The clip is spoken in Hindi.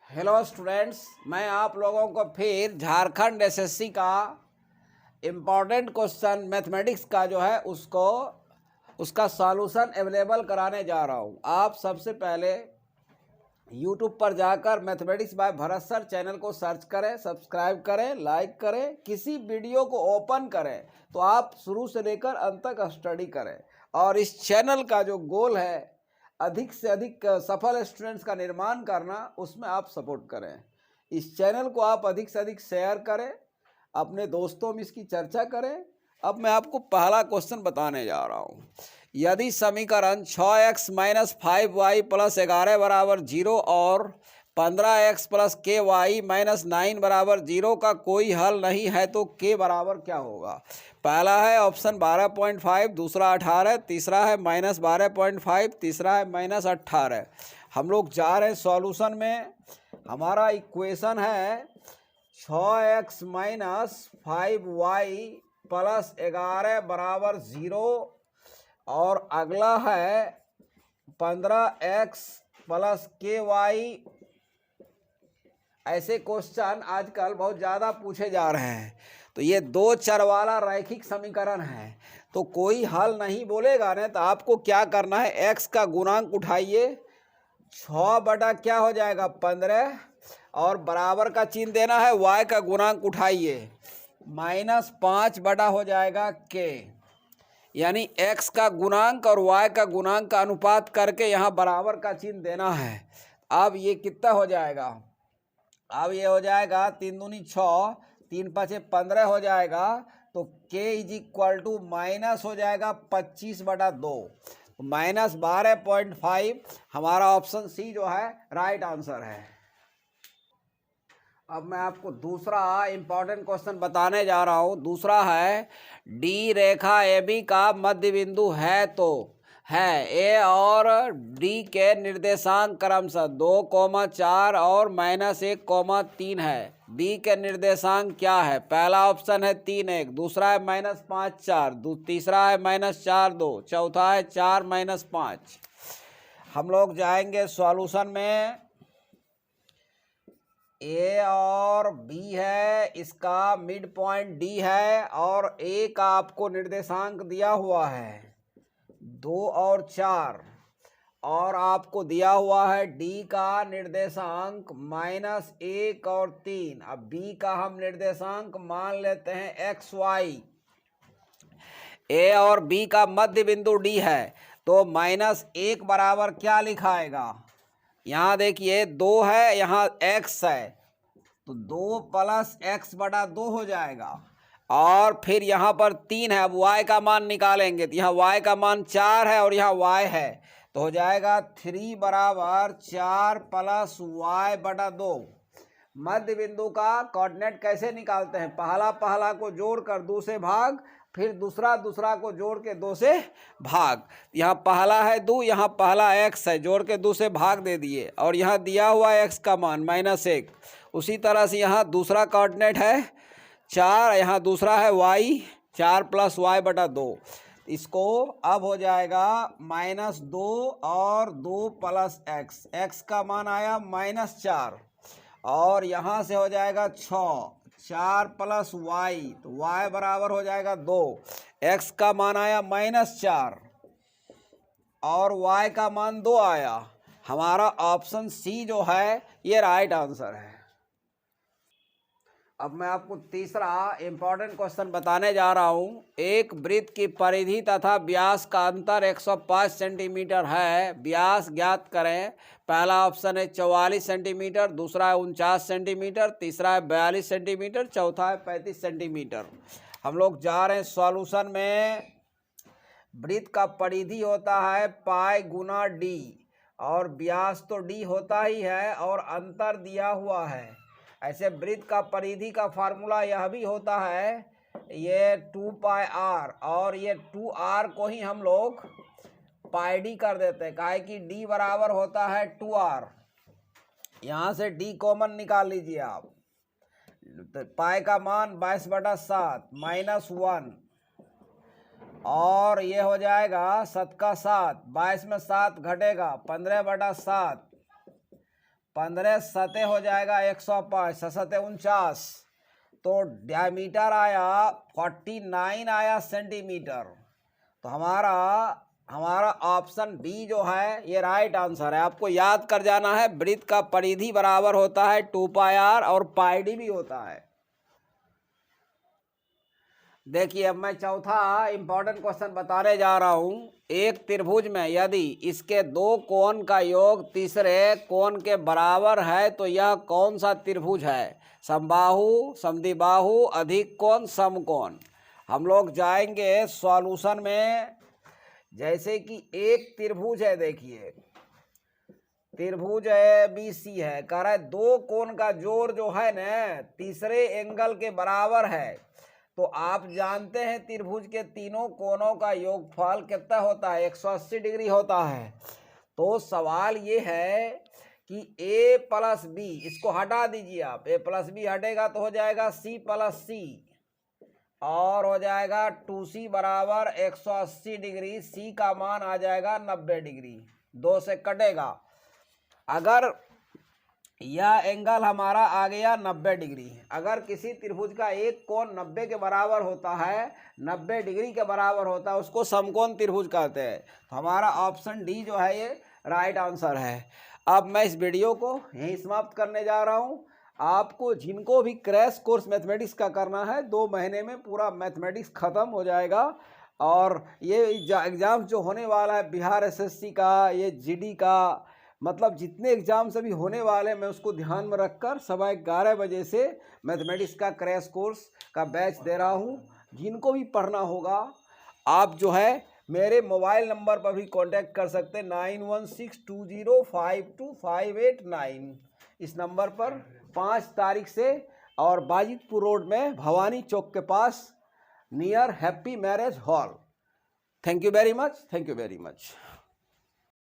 हेलो स्टूडेंट्स, मैं आप लोगों को फिर झारखंड एसएससी का इम्पॉर्टेंट क्वेश्चन मैथमेटिक्स का जो है उसका सॉल्यूशन अवेलेबल कराने जा रहा हूँ। आप सबसे पहले यूट्यूब पर जाकर mathematics bye Bharat sir channel को सर्च करें, सब्सक्राइब करें, लाइक करें। किसी वीडियो को ओपन करें तो आप शुरू से लेकर अंत तक स्टडी करें। और इस चैनल का जो गोल है अधिक से अधिक सफल स्टूडेंट्स का निर्माण करना, उसमें आप सपोर्ट करें। इस चैनल को आप अधिक से अधिक शेयर करें, अपने दोस्तों में इसकी चर्चा करें। अब मैं आपको पहला क्वेश्चन बताने जा रहा हूँ। यदि समीकरण 6x माइनस 5y प्लस 11 बराबर 0 और 15x प्लस के वाई माइनस 9 बराबर 0 का कोई हल नहीं है तो के बराबर क्या होगा। पहला है ऑप्शन 12.5, दूसरा 18, तीसरा है माइनस 12.5, तीसरा है माइनस 18। हम लोग जा रहे हैं सॉल्यूशन में। हमारा इक्वेशन है 6x माइनस 5y प्लस 11 बराबर 0 और अगला है 15x प्लस के वाई। ऐसे क्वेश्चन आजकल बहुत ज़्यादा पूछे जा रहे हैं। तो ये दो चर वाला रैखिक समीकरण है, तो कोई हल नहीं बोलेगा ना, तो आपको क्या करना है, x का गुणांक उठाइए। 6 बटा क्या हो जाएगा 15 और बराबर का चिन्ह देना है। y का गुणांक उठाइए, माइनस 5 बटा हो जाएगा k। यानी x का गुणांक और y का गुणांक का अनुपात करके यहाँ बराबर का चिन्ह देना है। अब ये कितना हो जाएगा, अब ये हो जाएगा 3 दूनी 6, 3 5 15 हो जाएगा। तो k is equal to minus हो जाएगा 25 बटा 2, माइनस 12.5। हमारा ऑप्शन सी जो है राइट आंसर है। अब मैं आपको दूसरा इंपॉर्टेंट क्वेश्चन बताने जा रहा हूँ। दूसरा है डी रेखा ए बी का मध्य बिंदु है तो है ए और डी के निर्देशांक क्रमशः 2,4 और -1,3 है। बी के निर्देशांक क्या है। पहला ऑप्शन है 3,1, दूसरा है -5,4, तीसरा है -4,2, चौथा है 4-5। हम लोग जाएंगे सॉल्यूशन में। ए और बी है, इसका मिड पॉइंट डी है और ए का आपको निर्देशांक दिया हुआ है 2 और 4 और आपको दिया हुआ है डी का निर्देशांक -1 और 3। अब बी का हम निर्देशांक मान लेते हैं XY। ए और बी का मध्य बिंदु डी है तो -1 बराबर क्या लिखाएगा। यहाँ देखिए 2 है, यहाँ x है, तो 2 प्लस x बटा 2 हो जाएगा। और फिर यहाँ पर 3 है, अब y का मान निकालेंगे तो यहाँ y का मान 4 है और यहाँ y है, तो हो जाएगा 3 बराबर 4 प्लस y बटा 2। मध्य बिंदु का कोऑर्डिनेट कैसे निकालते हैं, पहला को जोड़कर 2 से भाग, फिर दूसरा को जोड़ के 2 से भाग। यहाँ पहला है 2, यहाँ पहला x है, जोड़ के 2 से भाग दे दिए और यहाँ दिया हुआ x का मान -1। उसी तरह से यहाँ दूसरा कोऑर्डिनेट है 4, यहाँ दूसरा है y, 4 प्लस y बटा 2। इसको अब हो जाएगा -2 और 2 प्लस x का मान आया -4 और यहाँ से हो जाएगा 6, 4 प्लस y, तो y बराबर हो जाएगा 2। x का मान आया -4 और y का मान 2 आया। हमारा ऑप्शन सी जो है ये राइट आंसर है। अब मैं आपको तीसरा इंपॉर्टेंट क्वेश्चन बताने जा रहा हूँ। एक वृत्त की परिधि तथा व्यास का अंतर 105 सेंटीमीटर है, व्यास ज्ञात करें। पहला ऑप्शन है 44 सेंटीमीटर, दूसरा है 49 सेंटीमीटर, तीसरा है 42 सेंटीमीटर, चौथा है 35 सेंटीमीटर। हम लोग जा रहे हैं सॉल्यूशन में। वृत्त का परिधि होता है पाई गुना डी और व्यास तो डी होता ही है और अंतर दिया हुआ है। ऐसे वृत्त का परिधि का फार्मूला यह भी होता है, ये 2πr और ये 2r को ही हम लोग पाई डी कर देते हैं, काहे कि d बराबर होता है 2r। यहाँ से d कॉमन निकाल लीजिए आप, तो पाई का मान 22 बटा 7 -1 और ये हो जाएगा 7 का 7, 22 में 7 घटेगा 15 बटा 7 15 सतह हो जाएगा 105, 49, तो डायमीटर आया 49 आया सेंटीमीटर। तो हमारा ऑप्शन बी जो है ये राइट आंसर है। आपको याद कर जाना है, वृत्त का परिधि बराबर होता है 2πr और πd भी होता है। देखिए अब मैं चौथा इंपॉर्टेंट क्वेश्चन बताने जा रहा हूं। एक त्रिभुज में यदि इसके दो कोण का योग तीसरे कोण के बराबर है तो यह कौन सा त्रिभुज है? समबाहु, समद्विबाहु, अधिक कोण, समकोण। हम लोग जाएंगे सॉल्यूशन में। जैसे कि एक त्रिभुज है, देखिए त्रिभुज है BC है, कह रहा है दो कोण का जोड़ जो है ना तीसरे एंगल के बराबर है। तो आप जानते हैं त्रिभुज के तीनों कोणों का योगफल कितना होता है? 180 डिग्री होता है। तो सवाल ये है कि A प्लस B, इसको हटा दीजिए आप, A प्लस B हटेगा तो हो जाएगा C प्लस C और हो जाएगा 2C बराबर 180 डिग्री। C का मान आ जाएगा 90 डिग्री, 2 से कटेगा। अगर यह एंगल हमारा आ गया 90 डिग्री, अगर किसी त्रिभुज का एक कोण 90 के बराबर होता है, 90 डिग्री के बराबर होता है, उसको समकोण त्रिभुज कहते हैं। तो हमारा ऑप्शन डी जो है ये राइट आंसर है। अब मैं इस वीडियो को यहीं समाप्त करने जा रहा हूँ। आपको जिनको भी क्रैश कोर्स मैथमेटिक्स का करना है, 2 महीने में पूरा मैथमेटिक्स ख़त्म हो जाएगा। और ये एग्ज़ाम जो होने वाला है बिहार SSC का, ये GD का, मतलब जितने एग्ज़ाम सभी होने वाले मैं उसको ध्यान में रखकर 11:15 बजे से मैथमेटिक्स का क्रैश कोर्स का बैच दे रहा हूँ। जिनको भी पढ़ना होगा आप जो है मेरे मोबाइल नंबर पर भी कांटेक्ट कर सकते हैं, 9162052589। इस नंबर पर 5 तारीख से, और बाजितपुर रोड में भवानी चौक के पास near Happy Marriage Hall. Thank you very much.